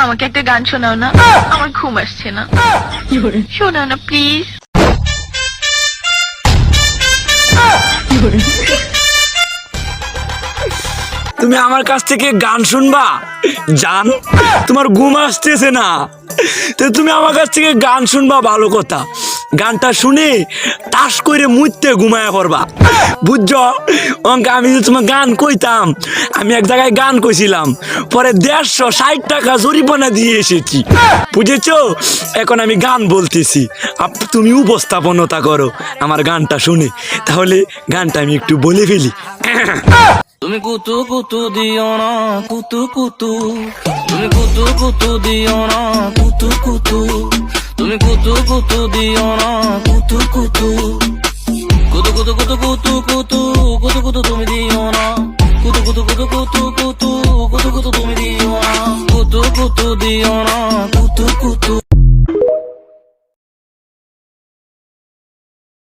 আমাকে একটা গান শোনাও না, আমার ঘুম আসছে না। শোনাও না প্লিজ। তুমি আমার কাছ থেকে গান শুনবা জান? তোমার ঘুম আসতেছে না তো তুমি আমার কাছ থেকে গান শুনবা, ভালো কথা। গানটা শুনে টাস করে মুইতে ঘুমায়া পড়বা, বুঝছো? আমি যে তোমার গান কইতাম, আমি এক জায়গায় গান কইছিলাম, পরে 150 টাকা জরিমানা দিয়ে এসেছি, বুঝেছো? এখন আমি গান বলতেছি, তুমি উপস্থাপনতা করো আমার গানটা শুনে। তাহলে গানটা আমি একটু বলে ফেলি। তুমি কুতু কুতু দিও না কুতু কুতু, তুমি কুতু কুতু দিও না কুতু কুতু, তুমি কুতু কুতু দিও না কুতু কুতু, কুতু কুতু কুতু কুতু কুতু কুতু কুতু তুমি দিও না, কুতু কুতু কুতু কুতু কুতু কুতু কুতু তুমি দিও না, কুতু কুতু দিও না কুতু কুতু।